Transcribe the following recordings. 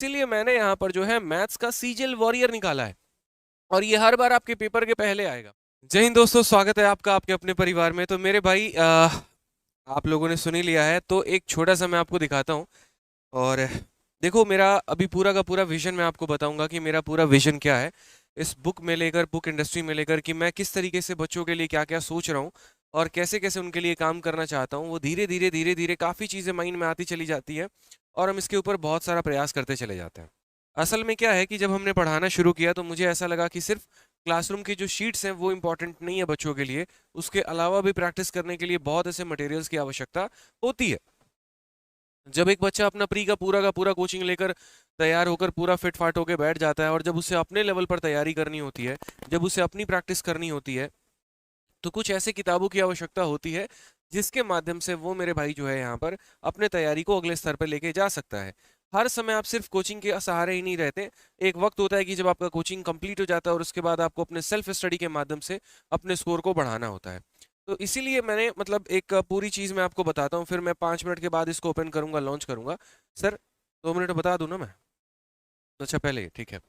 इसीलिए मैंने यहाँ पर जो है मैथ्स का सीजीएल वॉरियर निकाला है और ये हर बार आपके पेपर के पहले आएगा। जय हिंद दोस्तों, स्वागत है आपका आपके अपने परिवार में। तो मेरे भाई आप लोगों ने सुन ही लिया है, तो एक छोटा सा मैं आपको दिखाता हूँ। और देखो, मेरा अभी पूरा का पूरा विजन मैं आपको बताऊंगा कि मेरा पूरा विजन क्या है इस बुक में लेकर, बुक इंडस्ट्री में लेकर, कि मैं किस तरीके से बच्चों के लिए क्या क्या सोच रहा हूँ और कैसे कैसे उनके लिए काम करना चाहता हूँ। वो धीरे धीरे काफ़ी चीज़ें माइंड में आती चली जाती है और हम इसके ऊपर बहुत सारा प्रयास करते चले जाते हैं। असल में क्या है कि जब हमने पढ़ाना शुरू किया तो मुझे ऐसा लगा कि सिर्फ क्लासरूम की जो शीट्स हैं वो इम्पॉर्टेंट नहीं है बच्चों के लिए, उसके अलावा भी प्रैक्टिस करने के लिए बहुत ऐसे मटेरियल्स की आवश्यकता होती है। जब एक बच्चा अपना प्री का पूरा कोचिंग लेकर तैयार होकर पूरा फिट फाट होकर बैठ जाता है और जब उसे अपने लेवल पर तैयारी करनी होती है, जब उसे अपनी प्रैक्टिस करनी होती है, तो कुछ ऐसे किताबों की आवश्यकता होती है जिसके माध्यम से वो मेरे भाई जो है यहाँ पर अपने तैयारी को अगले स्तर पर लेके जा सकता है। हर समय आप सिर्फ कोचिंग के सहारे ही नहीं रहते। एक वक्त होता है कि जब आपका कोचिंग कंप्लीट हो जाता है और उसके बाद आपको अपने सेल्फ स्टडी के माध्यम से अपने स्कोर को बढ़ाना होता है। तो इसीलिए मैंने मतलब एक पूरी चीज़ मैं आपको बताता हूँ, फिर मैं 5 मिनट के बाद इसको ओपन करूंगा, लॉन्च करूंगा। सर, 2 मिनट बता दूं ना मैं? अच्छा, पहले ठीक है।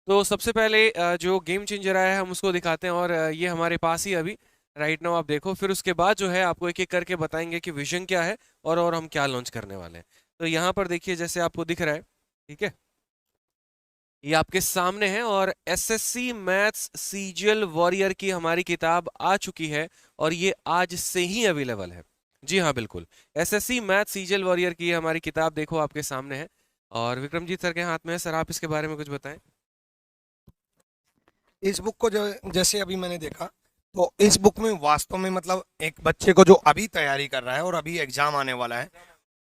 तो सबसे पहले जो गेम चेंजर आया है हम उसको दिखाते हैं और ये हमारे पास ही अभी राइट नाउ आप देखो। फिर उसके बाद जो है आपको एक एक करके बताएंगे कि विजन क्या है और हम क्या लॉन्च करने वाले हैं। तो यहाँ पर देखिए, जैसे आपको दिख रहा है, ठीक है, ये आपके सामने है और एसएससी मैथ्स सीजीएल वॉरियर की हमारी किताब आ चुकी है और ये आज से ही अवेलेबल है। जी हाँ, बिल्कुल, एसएससी मैथ्स सीजीएल वॉरियर की हमारी किताब देखो आपके सामने है और विक्रमजीत सर के हाथ में है। सर, आप इसके बारे में कुछ बताएं। इस बुक को जो जैसे अभी मैंने देखा, तो इस बुक में वास्तव में मतलब एक बच्चे को जो अभी तैयारी कर रहा है और अभी एग्जाम आने वाला है,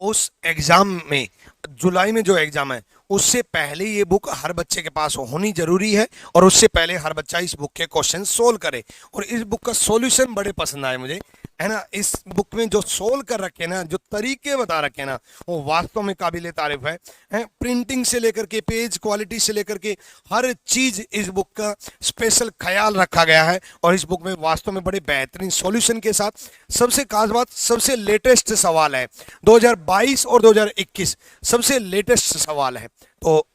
उस एग्जाम में जुलाई में जो एग्जाम है उससे पहले ये बुक हर बच्चे के पास होनी जरूरी है। और उससे पहले हर बच्चा इस बुक के क्वेश्चन सोल्व करे। और इस बुक का सॉल्यूशन बड़े पसंद आए मुझे, है ना। इस बुक में जो सोल्व कर रखे ना, जो तरीके बता रखे ना, वो वास्तव में काबिले तारीफ है। प्रिंटिंग से लेकर के पेज क्वालिटी से लेकर के हर चीज इस बुक का स्पेशल ख्याल रखा गया है। और इस बुक में वास्तव में बड़े बेहतरीन सॉल्यूशन के साथ सबसे खास बात, सबसे लेटेस्ट सवाल है 2022 और 2021, सबसे लेटेस्ट सवाल है। तो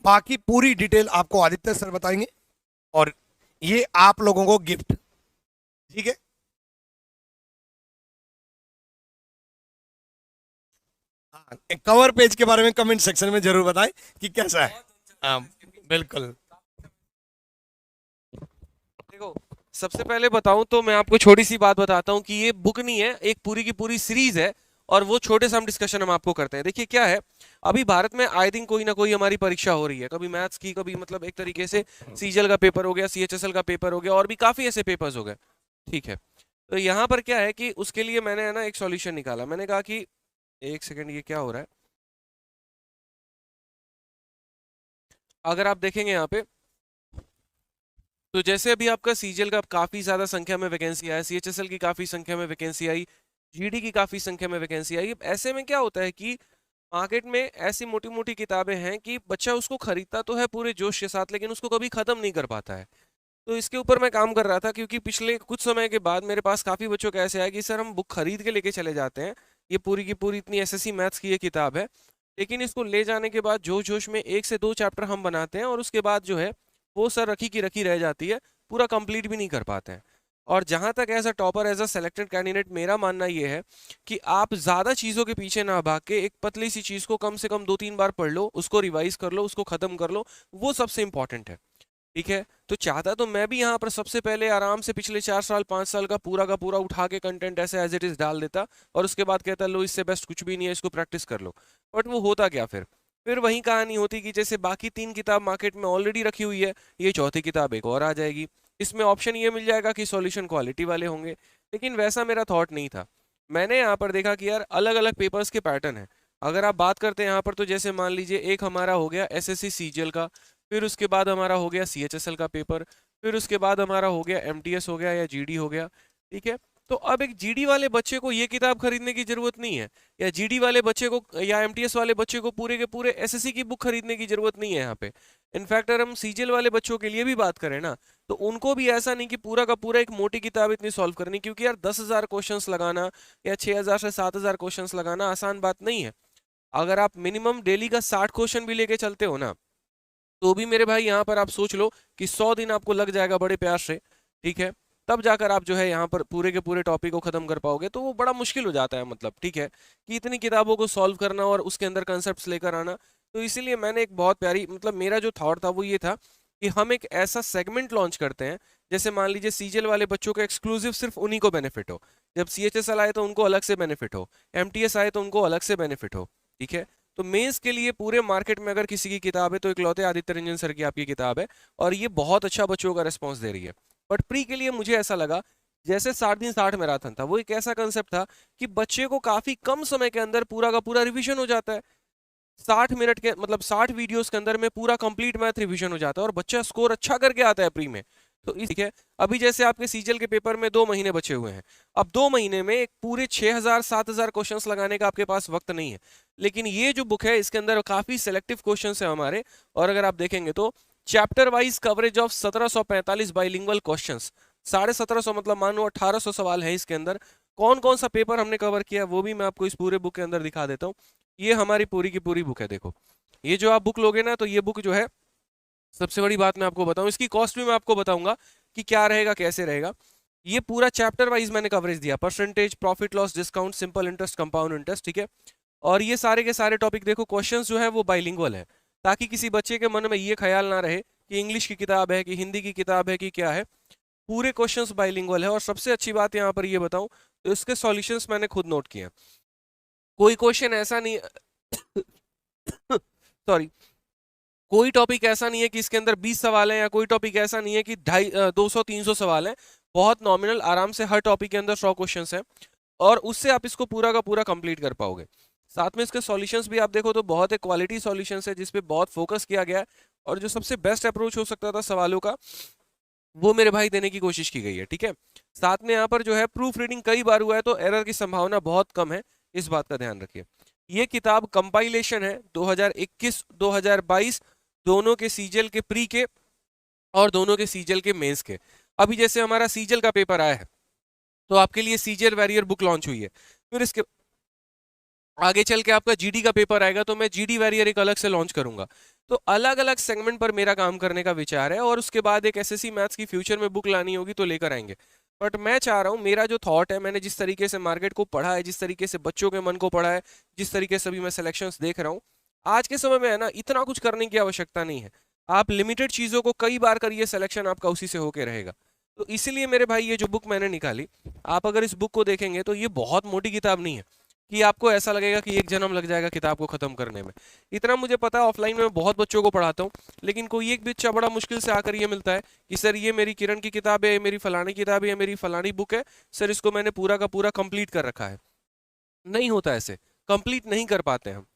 बाकी पूरी डिटेल आपको आदित्य सर बताएंगे और ये आप लोगों को गिफ्ट, ठीक है। हाँ, कवर पेज के बारे में कमेंट सेक्शन में जरूर बताएं कि कैसा है। हाँ, बिल्कुल। देखो, सबसे पहले बताऊं तो मैं आपको छोटी सी बात बताता हूं कि ये बुक नहीं है, एक पूरी की पूरी सीरीज है और वो छोटे से हम डिस्कशन हम आपको करते हैं। देखिए क्या है, अभी भारत में आई थिंक कोई ना कोई हमारी परीक्षा हो रही है, कभी मैथ्स की, कभी मतलब एक तरीके से सीजीएल का पेपर हो गया, सीएचएसएल का पेपर हो गया और भी काफी ऐसे पेपर्स हो गए। ठीक है, तो यहाँ पर क्या है कि उसके लिए मैंने है ना एक सॉल्यूशन निकाला। मैंने कहा कि एक सेकंड, ये क्या हो रहा है। अगर आप देखेंगे यहाँ पे, तो जैसे अभी आपका सीजीएल का काफी ज्यादा संख्या में वैकेंसी आया, सीएचएसएल की काफी संख्या में वैकेंसी आई, जीडी की काफी संख्या में वैकेंसी आई। ऐसे में क्या होता है कि मार्केट में ऐसी मोटी मोटी किताबें हैं कि बच्चा उसको खरीदता तो है पूरे जोश के साथ, लेकिन उसको कभी खत्म नहीं कर पाता है। तो इसके ऊपर मैं काम कर रहा था क्योंकि पिछले कुछ समय के बाद मेरे पास काफी बच्चों का ऐसे आया कि सर हम बुक खरीद के लेके चले जाते हैं, ये पूरी की पूरी इतनी एसएससी मैथ्स की ये किताब है, लेकिन इसको ले जाने के बाद जोश जोश में 1 से 2 चैप्टर हम बनाते हैं और उसके बाद जो है वो सर रखी की रखी रह जाती है, पूरा कंप्लीट भी नहीं कर पाते हैं। और जहां तक as a topper, as a selected candidate, मेरा मानना ये है कि आप ज्यादा चीजों के पीछे ना भाग के एक पतली सी चीज को कम से कम 2-3 बार पढ़ लो, उसको रिवाइज कर लो, उसको खत्म कर लो, वो सबसे इंपॉर्टेंट है। ठीक है, तो चाहता तो मैं भी यहाँ पर सबसे पहले आराम से पिछले 4 साल 5 साल का पूरा उठा के कंटेंट ऐसे एज इट इज डाल देता और उसके बाद कहता लो इससे बेस्ट कुछ भी नहीं है, इसको प्रैक्टिस कर लो। बट वो होता क्या, फिर वही कहानी होती कि जैसे बाकी 3 किताब मार्केट में ऑलरेडी रखी हुई है, ये चौथी किताब एक और आ जाएगी, इसमें ऑप्शन ये मिल जाएगा कि सॉल्यूशन क्वालिटी वाले होंगे। लेकिन वैसा मेरा थॉट नहीं था। मैंने यहाँ पर देखा कि यार अलग अलग पेपर्स के पैटर्न है। अगर आप बात करते हैं यहाँ पर, तो जैसे मान लीजिए एक हमारा हो गया एसएससी सीजीएल का, फिर उसके बाद हमारा हो गया सीएचएसएल का पेपर, फिर उसके बाद हमारा हो गया एमटीएस हो गया या जीडी हो गया। ठीक है, तो अब एक जीडी वाले बच्चे को ये किताब खरीदने की जरूरत नहीं है, या जीडी वाले बच्चे को या एमटीएस वाले बच्चे को पूरे के पूरे एसएससी की बुक खरीदने की जरूरत नहीं है यहाँ पे। इनफैक्ट अगर हम सीजीएल वाले बच्चों के लिए भी बात करें ना, तो उनको भी ऐसा नहीं कि पूरा का पूरा एक मोटी किताब इतनी सॉल्व करनी, क्योंकि यार 10,000 क्वेश्चंस लगाना या 6,000 से 7,000 क्वेश्चंस लगाना आसान बात नहीं है। अगर आप मिनिमम डेली का 60 क्वेश्चन भी लेके चलते हो ना, तो भी मेरे भाई यहाँ पर आप सोच लो कि 100 दिन आपको लग जाएगा बड़े प्यार से, ठीक है। तब जाकर आप जो है यहाँ पर पूरे के पूरे टॉपिक को खत्म कर पाओगे, तो वो बड़ा मुश्किल हो जाता है, मतलब ठीक है, कि इतनी किताबों को सॉल्व करना और उसके अंदर कंसेप्ट लेकर आना। तो इसीलिए मैंने एक बहुत प्यारी, मतलब मेरा जो थॉट था वो ये था कि हम एक ऐसा सेगमेंट लॉन्च करते हैं, जैसे मान लीजिए सीजीएल वाले बच्चों का एक्सक्लूसिव सिर्फ उन्हीं को बेनिफिट हो, जब सीएचएसएल आए तो उनको अलग से बेनिफिट हो, एमटीएस आए तो उनको अलग से बेनिफिट हो, ठीक है। तो मेंस के लिए पूरे मार्केट में अगर किसी की किताब है तो इकलौते आदित्य रंजन सर की आपकी किताब है, और ये बहुत अच्छा बच्चों का रिस्पॉन्स दे रही है। बट प्री के लिए मुझे ऐसा लगा, जैसे 60 दिन 60 मैराथन था, वो एक ऐसा कंसेप्ट था कि बच्चे को काफी कम समय के अंदर पूरा का पूरा रिवीजन हो जाता है। 60 मिनट के, मतलब 60 वीडियोस के अंदर में पूरा कंप्लीट मैथ रिवीजन हो जाता है और बच्चा स्कोर अच्छा करके आता है प्री में। तो ठीक है, अभी जैसे आपके सीजीएल के पेपर में 2 महीने बचे हुए हैं, अब 2 महीने में एक पूरे 6000 7000 क्वेश्चंस लगाने का आपके पास वक्त नहीं है। लेकिन ये जो बुक है इसके अंदर काफी सिलेक्टिव क्वेश्चंस है हमारे, और अगर आप देखेंगे तो chapter wise coverage of 1745 bilingual questions, 1750 मतलब मानो 1800 सवाल है इसके अंदर। कौन कौन सा पेपर हमने कवर किया वो भी मैं आपको इस पूरे बुक के अंदर दिखा देता हूँ। ये हमारी पूरी की पूरी बुक है, देखो। ये जो आप बुक लोगे ना, तो ये बुक जो है, सबसे बड़ी बात मैं आपको बताऊं, इसकी कॉस्ट भी मैं आपको बताऊंगा कि क्या रहेगा कैसे रहेगा। ये पूरा चैप्टर वाइज मैंने कवरेज दिया, percentage, profit loss, discount, simple interest, compound interest, ठीक है। और ये सारे के सारे टॉपिक देखो, क्वेश्चंस जो है वो बाइलिंगुअल है, ताकि किसी बच्चे के मन में ये ख्याल ना रहे कि इंग्लिश की किताब है कि हिंदी की किताब है कि क्या है। पूरे क्वेश्चंस बाइलिंगुअल है, और सबसे अच्छी बात यहाँ पर ये बताऊं तो इसके सॉल्यूशंस मैंने खुद नोट किए हैं। कोई क्वेश्चन ऐसा नहीं सॉरी, कोई टॉपिक ऐसा नहीं है कि इसके अंदर 20 सवाल हैं, या कोई टॉपिक ऐसा नहीं है कि 200-300 सवाल हैं। बहुत नॉमिनल, आराम से हर टॉपिक के अंदर 100 क्वेश्चंस हैं, और उससे आप इसको पूरा का पूरा कंप्लीट कर पाओगे। साथ में इसके सॉल्यूशंस भी आप देखो तो बहुत ही क्वालिटी सॉल्यूशंस है, जिसपे बहुत फोकस किया गया है, और जो सबसे बेस्ट अप्रोच हो सकता था सवालों का, वो मेरे भाई देने की कोशिश की गई है, ठीक है। साथ में यहाँ पर जो है प्रूफ रीडिंग कई बार हुआ है, तो एरर की संभावना बहुत कम है, इस बात का ध्यान रखिए। ये किताब कंपाइलेशन है 2021-2022 दोनों के सीजीएल के प्री के और दोनों के सीजीएल के मेंस के। अभी जैसे हमारा सीजीएल का पेपर आया है, तो आपके लिए सीजीएल वैरियर बुक लॉन्च हुई है। फिर इसके आगे चल के आपका जीडी का पेपर आएगा, तो मैं जीडी वैरियर एक अलग से लॉन्च करूंगा। तो अलग अलग सेगमेंट पर मेरा काम करने का विचार है, और उसके बाद एक एसएससी मैथ्स की फ्यूचर में बुक लानी होगी तो लेकर आएंगे। बट मैं चाह रहा हूँ, मेरा जो थॉट है, मैंने जिस तरीके से मार्केट को पढ़ा है, जिस तरीके से बच्चों के मन को पढ़ा है, जिस तरीके से अभी मैं सिलेक्शंस देख रहा हूँ, आज के समय में है ना, इतना कुछ करने की आवश्यकता नहीं है। आप लिमिटेड चीजों को कई बार करिए, सिलेक्शन आपका उसी से होके रहेगा। तो इसीलिए मेरे भाई ये जो बुक मैंने निकाली, आप अगर इस बुक को देखेंगे तो ये बहुत मोटी किताब नहीं है कि आपको ऐसा लगेगा कि एक जन्म लग जाएगा किताब को खत्म करने में। इतना मुझे पता है, ऑफलाइन में मैं बहुत बच्चों को पढ़ाता हूँ, लेकिन कोई एक बच्चा बड़ा मुश्किल से आकर ये मिलता है कि सर ये मेरी किरण की किताब है, ये मेरी फलानी किताब है, ये मेरी फलानी बुक है, सर इसको मैंने पूरा का पूरा कंप्लीट कर रखा है। नहीं होता ऐसे, कंप्लीट नहीं कर पाते हम,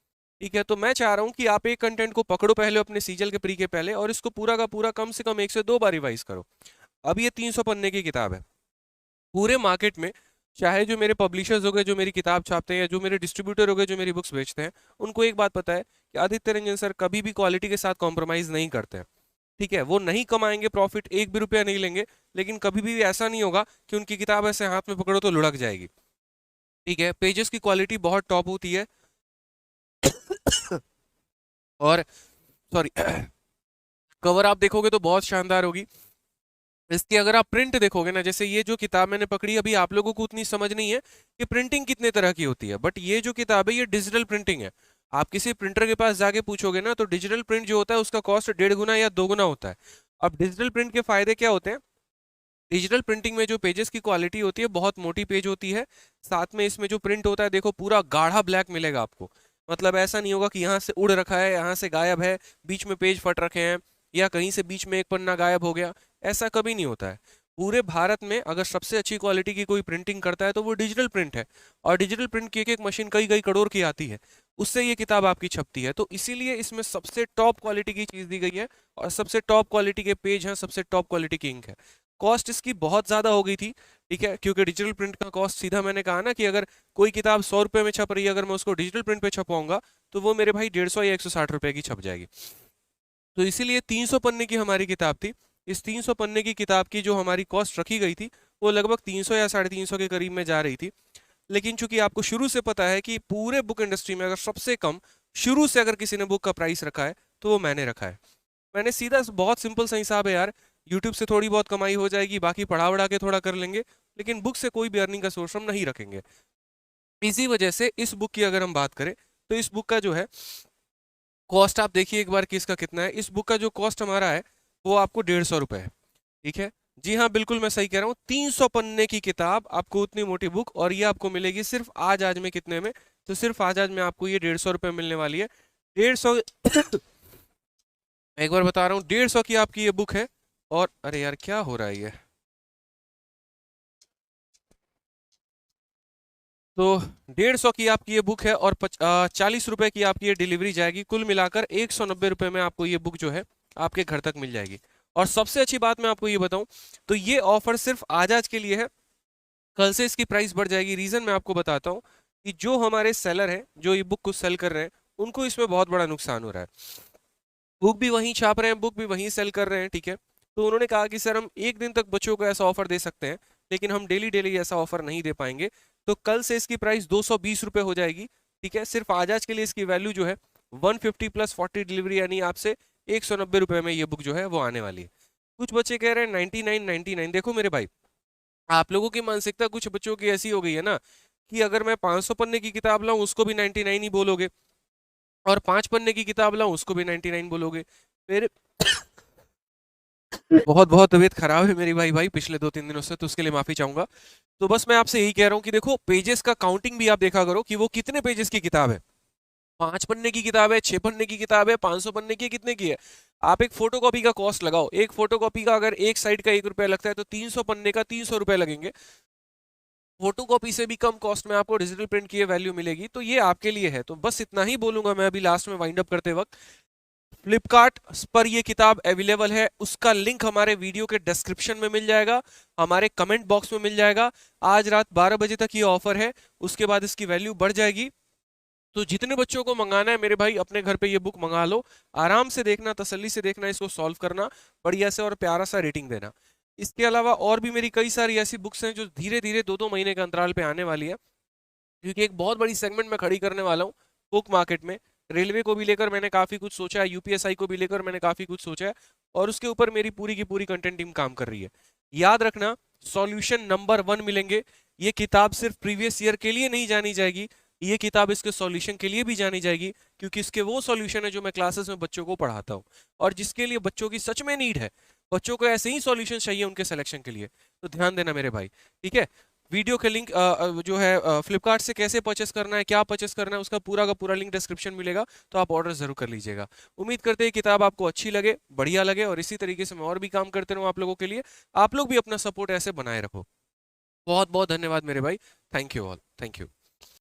ठीक है। तो मैं चाह रहा हूँ कि आप एक कंटेंट को पकड़ो पहले अपने सीजल के प्री के पहले, और इसको पूरा का पूरा कम से कम 1 से 2 बार रिवाइज करो। अब ये 300 पन्ने की किताब है। पूरे मार्केट में चाहे जो मेरे पब्लिशर्स हो गए, जो मेरी किताब छापते हैं, या जो मेरे डिस्ट्रीब्यूटर हो गए जो मेरी बुक्स बेचते हैं, उनको एक बात पता है कि आदित्य रंजन सर कभी भी क्वालिटी के साथ कॉम्प्रोमाइज नहीं करते हैं, ठीक है। वो नहीं कमाएंगे प्रॉफिट, एक भी रुपया नहीं लेंगे, लेकिन कभी भी ऐसा नहीं होगा कि उनकी किताब ऐसे हाथ में पकड़ो तो लुढ़क जाएगी, ठीक है। पेजेस की क्वालिटी बहुत टॉप होती है, और सॉरी कवर आप देखोगे तो बहुत शानदार होगी। इसकी अगर आप प्रिंट देखोगे ना, जैसे ये जो किताब मैंने पकड़ी, अभी आप लोगों को उतनी समझ नहीं है कि प्रिंटिंग कितने तरह की होती है, बट ये जो किताब है ये डिजिटल प्रिंटिंग है। आप किसी प्रिंटर के पास जाके पूछोगे ना, तो डिजिटल प्रिंट जो होता है उसका कॉस्ट 1.5 गुना या 2 गुना होता है। अब डिजिटल प्रिंट के फायदे क्या होते हैं? डिजिटल प्रिंटिंग में जो पेजेस की क्वालिटी होती है बहुत मोटी पेज होती है, साथ में इसमें जो प्रिंट होता है देखो पूरा गाढ़ा ब्लैक मिलेगा आपको। मतलब ऐसा नहीं होगा कि यहाँ से उड़ रखा है, यहाँ से गायब है, बीच में पेज फट रखे हैं, या कहीं से बीच में एक पन्ना गायब हो गया, ऐसा कभी नहीं होता है। पूरे भारत में अगर सबसे अच्छी क्वालिटी की कोई प्रिंटिंग करता है तो वो डिजिटल प्रिंट है, और डिजिटल प्रिंट की एक एक मशीन कई कई करोड़ की आती है, उससे ये किताब आपकी छपती है। तो इसीलिए इसमें सबसे टॉप क्वालिटी की चीज़ दी गई है, और सबसे टॉप क्वालिटी के पेज हैं, सबसे टॉप क्वालिटी की इंक है। कॉस्ट इसकी बहुत ज़्यादा हो गई थी, ठीक है, क्योंकि डिजिटल प्रिंट का कॉस्ट, सीधा मैंने कहा ना कि अगर कोई किताब 100 रुपये में छप रही है, अगर मैं उसको डिजिटल प्रिंट पे छपवाऊंगा तो वो मेरे भाई 150 या 160 रुपये की छप जाएगी। तो इसीलिए 300 पन्ने की हमारी किताब थी। इस 300 पन्ने की किताब की जो हमारी कॉस्ट रखी गई थी वो लगभग 300 या 350 के करीब में जा रही थी। लेकिन चूंकि आपको शुरू से पता है कि पूरे बुक इंडस्ट्री में अगर सबसे कम शुरू से अगर किसी ने बुक का प्राइस रखा है तो वो मैंने रखा है। मैंने सीधा, बहुत सिंपल सा हिसाब है यार, यूट्यूब से थोड़ी बहुत कमाई हो जाएगी, बाकी पढ़ा वढ़ा के थोड़ा कर लेंगे, लेकिन बुक से कोई भी अर्निंग का सोर्स हम नहीं रखेंगे। इसी वजह से इस बुक की अगर हम बात करें तो इस बुक का जो है कॉस्ट आप देखिए एक बार कि इसका कितना है। इस बुक का जो कॉस्ट हमारा है वो आपको 150 रुपये है, ठीक है जी हाँ, बिल्कुल मैं सही कह रहा हूँ। 300 पन्ने की किताब, आपको उतनी मोटी बुक, और ये आपको मिलेगी सिर्फ आज आज में कितने में, तो सिर्फ आज आज में आपको ये 150 रुपये मिलने वाली है। 150 एक बार बता रहा हूँ, 150 की आपकी ये बुक है। और अरे यार क्या हो रहा है ये, तो 150 की आपकी ये बुक है और 40 रुपए की आपकी ये डिलीवरी जाएगी। कुल मिलाकर 190 रुपये में आपको ये बुक जो है आपके घर तक मिल जाएगी। और सबसे अच्छी बात मैं आपको ये बताऊं तो ये ऑफर सिर्फ आज आज के लिए है, कल से इसकी प्राइस बढ़ जाएगी। रीजन मैं आपको बताता हूँ कि जो हमारे सेलर हैं, जो ये बुक को सेल कर रहे हैं, उनको इसमें बहुत बड़ा नुकसान हो रहा है। बुक भी वहीं छाप रहे हैं, बुक भी वहीं सेल कर रहे हैं, ठीक है। तो उन्होंने कहा कि सर हम एक दिन तक बच्चों को ऐसा ऑफर दे सकते हैं, लेकिन हम डेली डेली ऐसा ऑफर नहीं दे पाएंगे। तो कल से इसकी प्राइस 220 रुपये हो जाएगी, ठीक है। सिर्फ आज के लिए इसकी वैल्यू जो है 150 प्लस 40 डिलीवरी, यानी आपसे 190 रुपये में ये बुक जो है वो आने वाली है। कुछ बच्चे कह रहे हैं 99 देखो मेरे भाई, आप लोगों की मानसिकता कुछ बच्चों की ऐसी हो गई है ना कि अगर मैं 500 पन्ने की किताब लाऊं उसको भी 99 ही बोलोगे, और 5 पन्ने की किताब लाऊं उसको भी 99 बोलोगे। मेरे बहुत बहुत तबीयत खराब है मेरी भाई पिछले 2-3 दिनों से, तो उसके लिए माफी चाहूंगा। तो बस मैं आपसे यही कह रहा हूँ कि देखो, पेजेस का काउंटिंग भी आप देखा करो कि वो कितने पेजेस की किताब है। 5 पन्ने की किताब है, 6 पन्ने की किताब है, 500 पन्ने की, कितने की है। आप एक फोटोकॉपी का कॉस्ट लगाओ, एक फोटोकॉपी का अगर एक साइड का 1 रुपया लगता है तो 300 पन्ने का 300 रुपये लगेंगे। फोटोकॉपी से भी कम कॉस्ट में आपको डिजिटल प्रिंट की ये वैल्यू मिलेगी, तो ये आपके लिए है। तो बस इतना ही बोलूंगा मैं अभी लास्ट में वाइंड अप करते वक्त। फ्लिपकार्ट पर ये किताब अवेलेबल है, उसका लिंक हमारे वीडियो के डिस्क्रिप्शन में मिल जाएगा, हमारे कमेंट बॉक्स में मिल जाएगा। आज रात 12 बजे तक ये ऑफर है, उसके बाद इसकी वैल्यू बढ़ जाएगी। तो जितने बच्चों को मंगाना है मेरे भाई, अपने घर पे ये बुक मंगा लो, आराम से देखना, तसल्ली से देखना, इसको सॉल्व करना, बढ़िया से और प्यारा सा रेटिंग देना। इसके अलावा और भी मेरी कई सारी ऐसी बुक्स हैं जो धीरे धीरे 2-2 महीने के अंतराल पे आने वाली है, क्योंकि एक बहुत बड़ी सेगमेंट में खड़ी करने वाला हूँ बुक मार्केट में। रेलवे को भी लेकर मैंने काफी कुछ सोचा है, यूपीएसआई को भी लेकर मैंने काफी कुछ सोचा है, और उसके ऊपर मेरी पूरी की पूरी कंटेंट टीम काम कर रही है। याद रखना, सॉल्यूशन नंबर 1 मिलेंगे। ये किताब सिर्फ प्रीवियस ईयर के लिए नहीं जानी जाएगी, ये किताब इसके सॉल्यूशन के लिए भी जानी जाएगी, क्योंकि इसके वो सॉल्यूशन है जो मैं क्लासेस में बच्चों को पढ़ाता हूँ, और जिसके लिए बच्चों की सच में नीड है। बच्चों को ऐसे ही सॉल्यूशन चाहिए उनके सिलेक्शन के लिए, तो ध्यान देना मेरे भाई, ठीक है। वीडियो के लिंक जो है फ्लिपकार्ट से कैसे परचेस करना है, क्या परचेस करना है, उसका पूरा का पूरा लिंक डिस्क्रिप्शन मिलेगा, तो आप ऑर्डर जरूर कर लीजिएगा। उम्मीद करते हैं किताब आपको अच्छी लगे, बढ़िया लगे, और इसी तरीके से मैं और भी काम करते रहूँ आप लोगों के लिए। आप लोग भी अपना सपोर्ट ऐसे बनाए रखो। बहुत बहुत धन्यवाद मेरे भाई, thank you all, thank you.